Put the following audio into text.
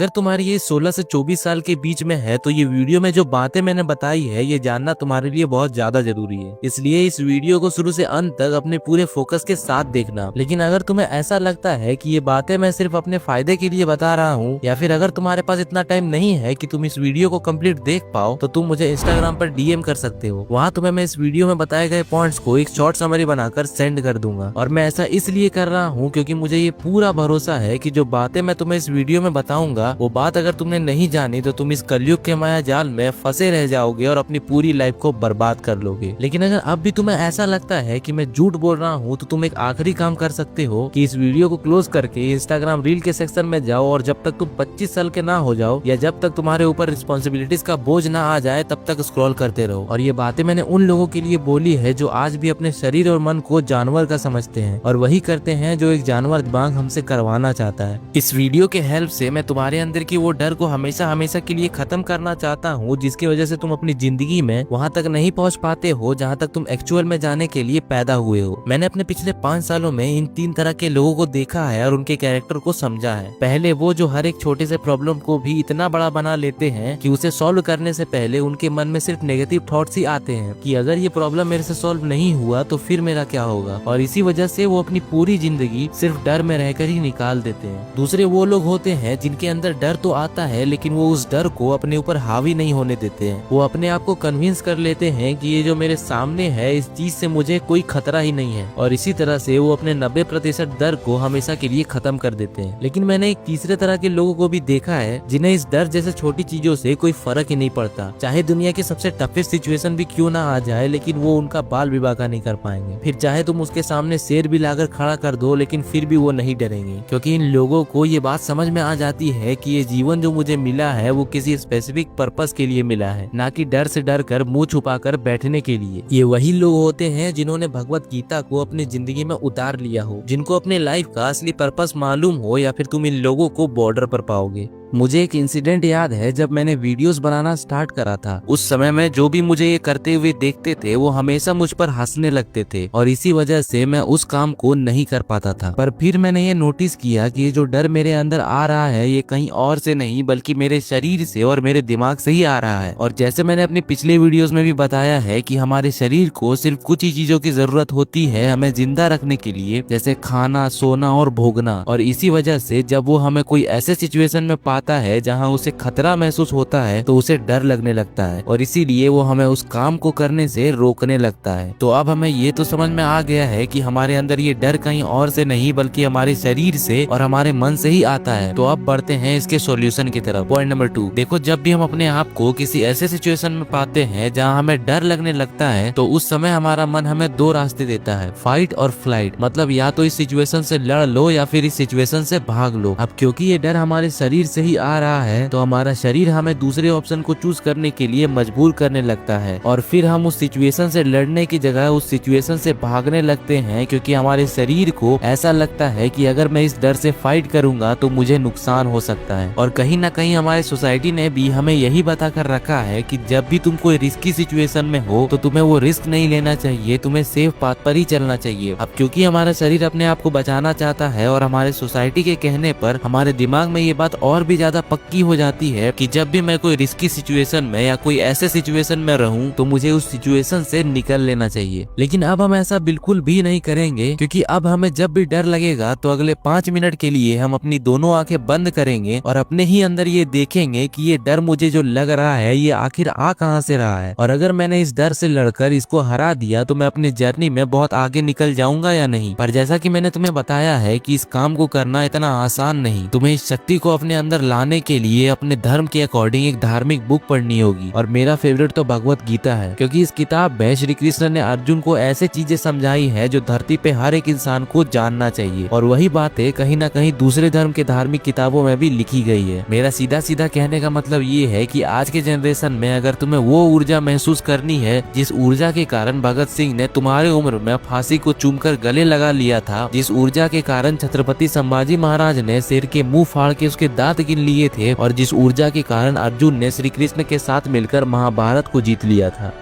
अगर तुम्हारी ये 16 से 24 साल के बीच में है तो ये वीडियो में जो बातें मैंने बताई है ये जानना तुम्हारे लिए बहुत ज्यादा जरूरी है। इसलिए इस वीडियो को शुरू से अंत तक अपने पूरे फोकस के साथ देखना। लेकिन अगर तुम्हें ऐसा लगता है कि ये बातें मैं सिर्फ अपने फायदे के लिए बता रहा हूँ या फिर अगर तुम्हारे पास इतना टाइम नहीं है कि तुम इस वीडियो को कंप्लीट देख पाओ तो तुम मुझे इंस्टाग्राम पर डीएम कर सकते हो। वहाँ तुम्हें मैं इस वीडियो में बताए गए पॉइंट्स को एक शॉर्ट समरी बनाकर सेंड कर दूंगा। और मैं ऐसा इसलिए कर रहा हूँ क्योंकि मुझे ये पूरा भरोसा है कि जो बातें मैं तुम्हें इस वीडियो में बताऊंगा वो बात अगर तुमने नहीं जानी तो तुम इस कलयुग के माया जाल में फंसे रह जाओगे और अपनी पूरी लाइफ को बर्बाद कर लोगे। लेकिन अगर अब भी तुम्हें ऐसा लगता है कि मैं झूठ बोल रहा हूँ तो तुम एक आखिरी काम कर सकते हो कि इस वीडियो को क्लोज करके इंस्टाग्राम रील के सेक्शन में जाओ और जब तक तुम 25 साल के ना हो जाओ या जब तक तुम्हारे ऊपर रिस्पॉन्सिबिलिटीज का बोझ ना आ जाए तब तक स्क्रॉल करते रहो। और ये बातें मैंने उन लोगों के लिए बोली है जो आज भी अपने शरीर और मन को जानवर का समझते हैं और वही करते हैं जो एक जानवर दिमाग हमसे करवाना चाहता है। इस वीडियो के हेल्प से मैं तुम्हारे अंदर की वो डर को हमेशा हमेशा के लिए खत्म करना चाहता हूँ जिसकी वजह से तुम अपनी जिंदगी में वहाँ तक नहीं पहुँच पाते हो जहाँ तक तुम एक्चुअल में जाने के लिए पैदा हुए हो। मैंने अपने पिछले 5 सालों में इन 3 तरह के लोगों को देखा है और उनके कैरेक्टर को समझा है। पहले वो जो हर एक छोटे से प्रॉब्लम को भी इतना बड़ा बना लेते हैं कि उसे सॉल्व करने से पहले उनके मन में सिर्फ नेगेटिव थॉट्स ही आते हैं कि अगर ये प्रॉब्लम मेरे से सॉल्व नहीं हुआ तो फिर मेरा क्या होगा, और इसी वजह से वो अपनी पूरी जिंदगी सिर्फ डर में रहकर ही निकाल देते हैं। दूसरे वो लोग होते हैं जिनके अंदर डर तो आता है लेकिन वो उस डर को अपने ऊपर हावी नहीं होने देते हैं। वो अपने आप को कन्विंस कर लेते हैं कि ये जो मेरे सामने है इस चीज से मुझे कोई खतरा ही नहीं है, और इसी तरह से वो अपने 90% डर को हमेशा के लिए खत्म कर देते हैं। लेकिन मैंने एक तीसरे तरह के लोगों को भी देखा है जिन्हें इस डर जैसे छोटी चीजों से कोई फर्क ही नहीं पड़ता, चाहे दुनिया की सबसे टफेस्ट सिचुएशन भी क्यों ना आ जाए, लेकिन वो उनका बाल भी बांका नहीं कर पाएंगे। फिर चाहे तुम उसके सामने शेर भी लाकर खड़ा कर दो लेकिन फिर भी वो नहीं डरेंगे, क्योंकि इन लोगों को ये बात समझ में आ जाती है कि ये जीवन जो मुझे मिला है वो किसी स्पेसिफिक पर्पस के लिए मिला है, ना कि डर से डर कर मुंह छुपाकर बैठने के लिए। ये वही लोग होते हैं जिन्होंने भगवत गीता को अपनी जिंदगी में उतार लिया हो, जिनको अपने लाइफ का असली पर्पस मालूम हो, या फिर तुम इन लोगों को बॉर्डर पर पाओगे। मुझे एक इंसिडेंट याद है जब मैंने वीडियोस बनाना स्टार्ट करा था। उस समय में जो भी मुझे ये करते हुए देखते थे वो हमेशा मुझ पर हंसने लगते थे और इसी वजह से मैं उस काम को नहीं कर पाता था। पर फिर मैंने ये नोटिस किया कि ये जो डर मेरे अंदर आ रहा है ये कहीं और से नहीं बल्कि मेरे शरीर से और मेरे दिमाग से ही आ रहा है। और जैसे मैंने अपने पिछले वीडियोस में भी बताया है कि हमारे शरीर को सिर्फ कुछ ही चीजों की जरूरत होती है हमें जिंदा रखने के लिए, जैसे खाना, सोना और भोगना। और इसी वजह से जब वो हमें कोई ऐसे सिचुएशन में पाता है जहां उसे खतरा महसूस होता है तो उसे डर लगने लगता है और इसीलिए वो हमें उस काम को करने से रोकने लगता है। तो अब हमें ये तो समझ में आ गया है कि हमारे अंदर ये डर कहीं और से नहीं बल्कि हमारे शरीर से और हमारे मन से ही आता है। तो अब बढ़ते हैं इसके सॉल्यूशन की तरफ। पॉइंट नंबर 2, देखो जब भी हम अपने आप को किसी ऐसे सिचुएशन में पाते हैं जहाँ हमें डर लगने लगता है तो उस समय हमारा मन हमें 2 रास्ते देता है, फाइट और फ्लाइट। मतलब या तो इस सिचुएशन से लड़ लो या फिर इस सिचुएशन से भाग लो। अब क्योंकि ये डर हमारे शरीर से ही आ रहा है तो हमारा शरीर हमें दूसरे ऑप्शन को चूज करने के लिए मजबूर करने लगता है और फिर हम उस सिचुएशन से लड़ने की जगह उस सिचुएशन से भागने लगते हैं, क्योंकि हमारे शरीर को ऐसा लगता है कि अगर मैं इस डर से फाइट करूंगा तो मुझे नुकसान हो सकता है। और कहीं ना कहीं हमारी सोसाइटी ने भी हमें यही बता कर रखा है कि जब भी तुम कोई रिस्की सिचुएशन में हो तो तुम्हें वो रिस्क नहीं लेना चाहिए, तुम्हें सेफ पाथ पर ही चलना चाहिए। अब क्योंकि हमारा शरीर अपने आप को बचाना चाहता है और हमारे सोसाइटी के कहने पर हमारे दिमाग में ये बात और भी ज्यादा पक्की हो जाती है कि जब भी मैं कोई रिस्की सिचुएशन में या कोई ऐसे सिचुएशन में रहूं तो मुझे उस सिचुएशन से निकल लेना चाहिए। लेकिन अब हम ऐसा बिल्कुल भी नहीं करेंगे, क्योंकि अब हमें जब भी डर लगेगा तो अगले 5 मिनट के लिए हम अपनी दोनों आंखें बंद करेंगे और अपने ही अंदर ये देखेंगे कि ये डर मुझे जो लग रहा है ये आखिर आ कहां से रहा है, और अगर मैंने इस डर से लड़कर इसको हरा दिया तो मैं अपनी जर्नी में बहुत आगे निकल जाऊंगा या नहीं। पर जैसा कि मैंने तुम्हें बताया है कि इस काम को करना इतना आसान नहीं। तुम्हें इस शक्ति को अपने अंदर लाने के लिए अपने धर्म के अकॉर्डिंग एक धार्मिक बुक पढ़नी होगी, और मेरा फेवरेट तो भगवत गीता है, क्योंकि इस किताब में श्री कृष्ण ने अर्जुन को ऐसे चीजें समझाई है जो धरती पे हर एक इंसान को जानना चाहिए, और वही बातें कहीं ना कहीं दूसरे धर्म के धार्मिक किताबों में भी लिखी गई है। मेरा सीधा सीधा कहने का मतलब ये है कि आज के जनरेशन में अगर तुम्हें वो ऊर्जा महसूस करनी है जिस ऊर्जा के कारण भगत सिंह ने तुम्हारी उम्र में फांसी को चूमकर गले लगा लिया था, जिस ऊर्जा के कारण छत्रपति संभाजी महाराज ने शेर के मुंह फाड़ के उसके दांत गिन लिए थे, और जिस ऊर्जा के कारण अर्जुन ने श्री कृष्ण के साथ मिलकर महाभारत को जीत लिया था,